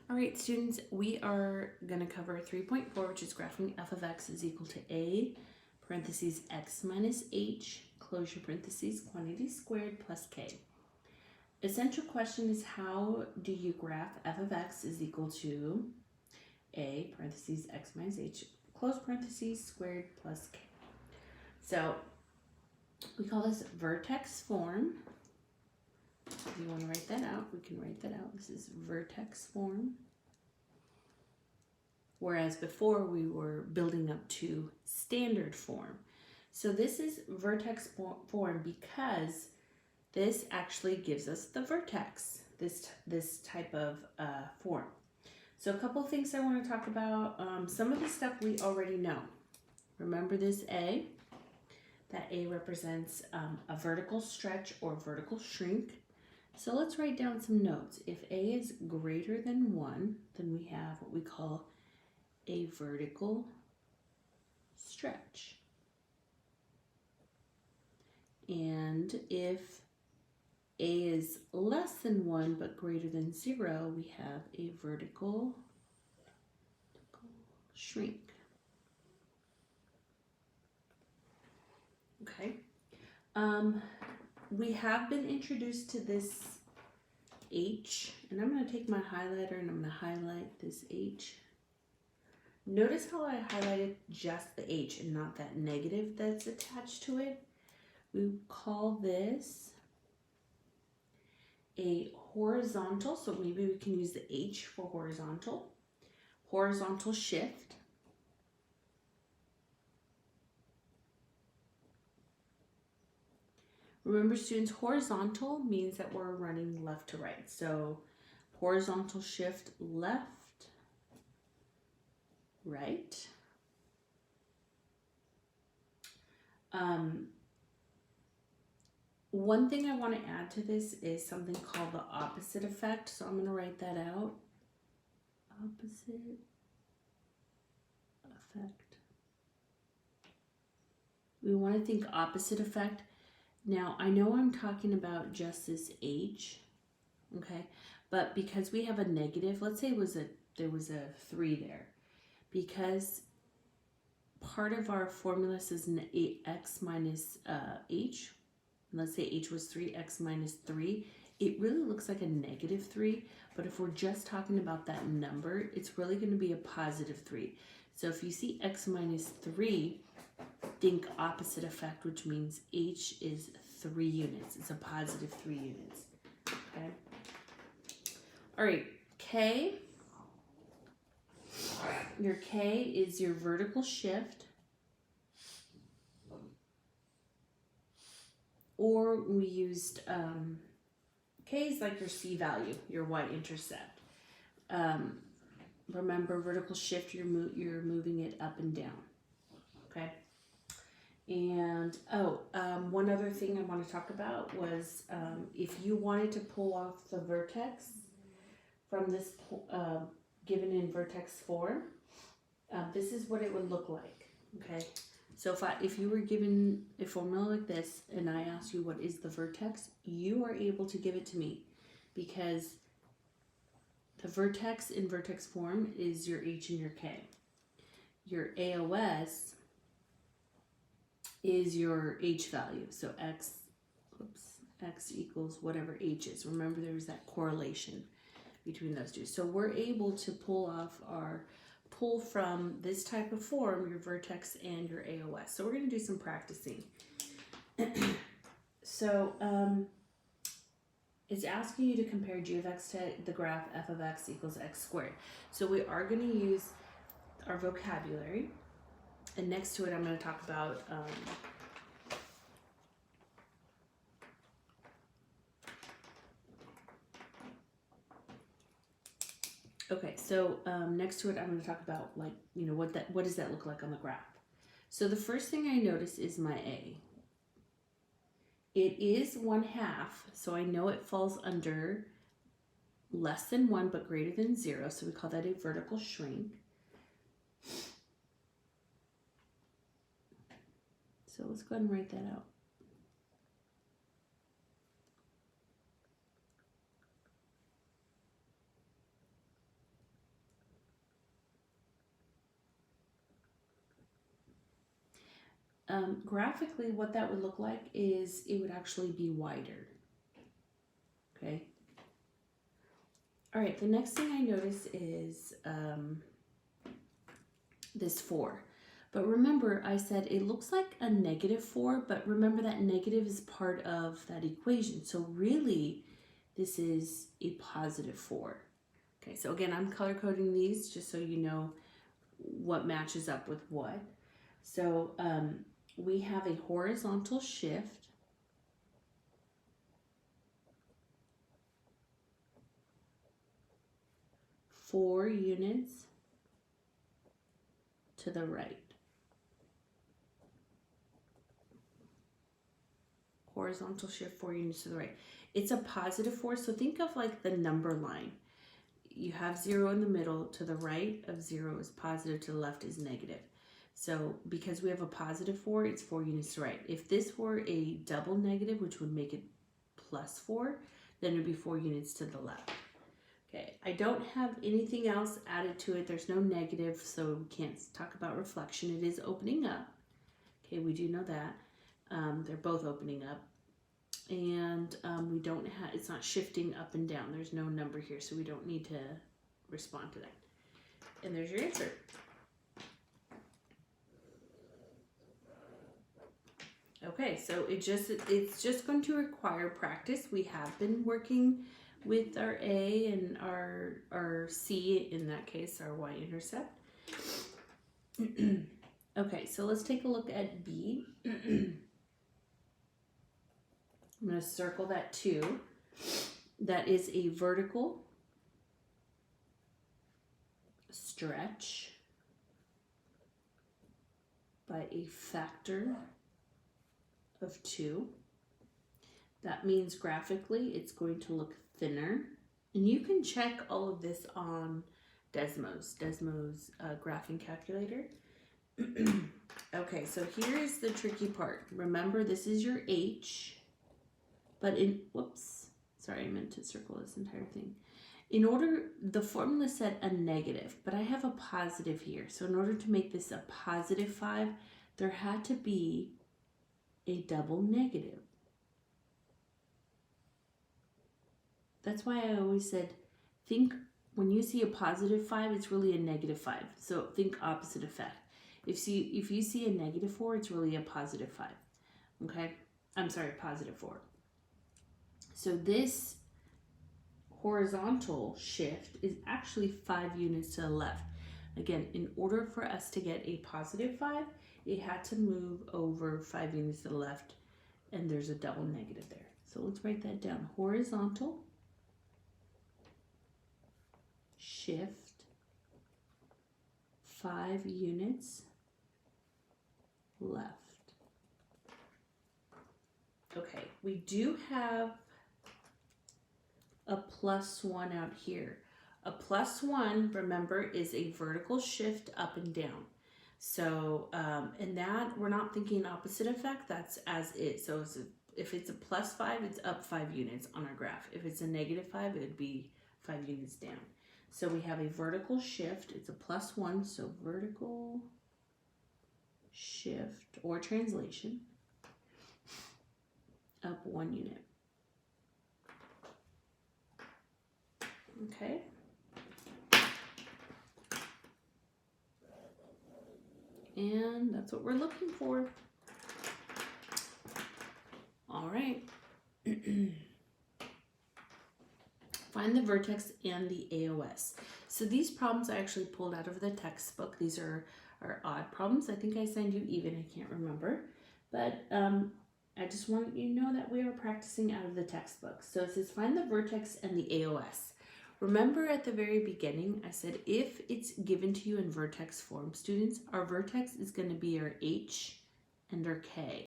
All right, students, we are going to cover 3.4, which is graphing f of x is equal to a, parentheses, x minus h, closure parentheses, quantity squared plus k. Essential question is, how do you graph f of x is equal to a, parentheses, x minus h, close parentheses, squared plus k. So we call this vertex form. If you want to write that out, we can write that out. This is vertex form. Whereas before we were building up to standard form. So this is vertex form because this actually gives us the vertex, this type of form. So a couple of things I want to talk about. Some of the stuff we already know. Remember this A? That A represents a vertical stretch or vertical shrink. So let's write down some notes. If A is greater than 1, then we have what we call a vertical stretch. And if A is less than 1 but greater than 0, we have a vertical shrink. Okay. We have been introduced to this H, and I'm going to take my highlighter and I'm going to highlight this H. Notice how I highlighted just the H and not that negative that's attached to it. We call this a horizontal, so maybe we can use the H for horizontal shift. Remember, students, horizontal means that we're running left to right. So horizontal shift left, right. One thing I want to add to this is something called the opposite effect. So I'm going to write that out. Opposite effect. We want to think opposite effect. Now, I know I'm talking about just this H, okay? But because we have a negative, let's say there was a 3 there. Because part of our formula says x minus h, let's say h was 3x minus 3, it really looks like a negative 3, but if we're just talking about that number, it's really going to be a positive 3. So if you see x minus 3, think opposite effect, which means h is 3 units. It's a positive 3 units. Okay. All right, k. Your k is your vertical shift, or we used k is like your c value, your y-intercept. Remember, vertical shift, you're moving it up and down. Okay. And one other thing I want to talk about was if you wanted to pull off the vertex from this given in vertex form, this is what it would look like. Okay. So if you were given a formula like this and I asked you what is the vertex, you are able to give it to me, because the vertex in vertex form is your h and your k. Your AOS is your h value. So x equals whatever h is. Remember, there's that correlation between those two. So we're able to pull from this type of form your vertex and your AOS. So we're going to do some practicing. So it's asking you to compare g of x to the graph f of x equals x squared. So we are going to use our vocabulary. And next to it, I'm going to talk about next to it, I'm going to talk about, like, you know, what does that look like on the graph. So the first thing I notice is my A. It is 1/2, so I know it falls under less than 1 but greater than 0, so we call that a vertical shrink. So let's go ahead and write that out. Graphically, what that would look like is it would actually be wider. Okay. All right, the next thing I notice is this 4. But remember, I said it looks like a -4, but remember that negative is part of that equation. So really, this is a +4. Okay, so again, I'm color coding these just so you know what matches up with what. So we have a horizontal shift. Four units to the right. Horizontal shift 4 units to the right. It's a +4, so think of like the number line. You have 0 in the middle, to the right of 0 is positive, to the left is negative. So because we have a +4, it's 4 units to the right. If this were a double negative, which would make it +4, then it would be 4 units to the left. Okay, I don't have anything else added to it. There's no negative, so we can't talk about reflection. It is opening up. Okay, we do know that. They're both opening up. And we don't have, it's not shifting up and down. There's no number here, so we don't need to respond to that. And there's your answer. Okay, so it's just going to require practice. We have been working with our A and our C, in that case, our y-intercept. Okay, so let's take a look at B. I'm going to circle that 2. That is a vertical stretch by a factor of 2. That means graphically it's going to look thinner. And you can check all of this on Desmo's graphing calculator. Okay, so here's the tricky part. Remember, this is your H, but whoops, sorry, I meant to circle this entire thing. In order, the formula said a negative, but I have a positive here. So in order to make this a +5, there had to be a double negative. That's why I always said, think when you see a +5, it's really a -5. So think opposite effect. If you see a -4, it's really a +5. Okay? I'm sorry, +4. So this horizontal shift is actually 5 units to the left. Again, in order for us to get a +5, it had to move over 5 units to the left, and there's a double negative there. So let's write that down. Horizontal shift 5 units left. Okay, we do have a +1 out here. A +1, remember, is a vertical shift up and down. So, and that, we're not thinking opposite effect, that's as is. So if it's a +5, it's up 5 units on our graph. If it's a -5, it would be 5 units down. So we have a vertical shift, it's a +1, so vertical shift, or translation, up 1 unit. Okay. And that's what we're looking for. All right. Find the vertex and the AOS. So these problems I actually pulled out of the textbook. These are odd problems. I think I signed you even. I can't remember. But I just want you to know that we are practicing out of the textbook. So it says find the vertex and the AOS. Remember at the very beginning, I said if it's given to you in vertex form, students, our vertex is going to be our H and our K.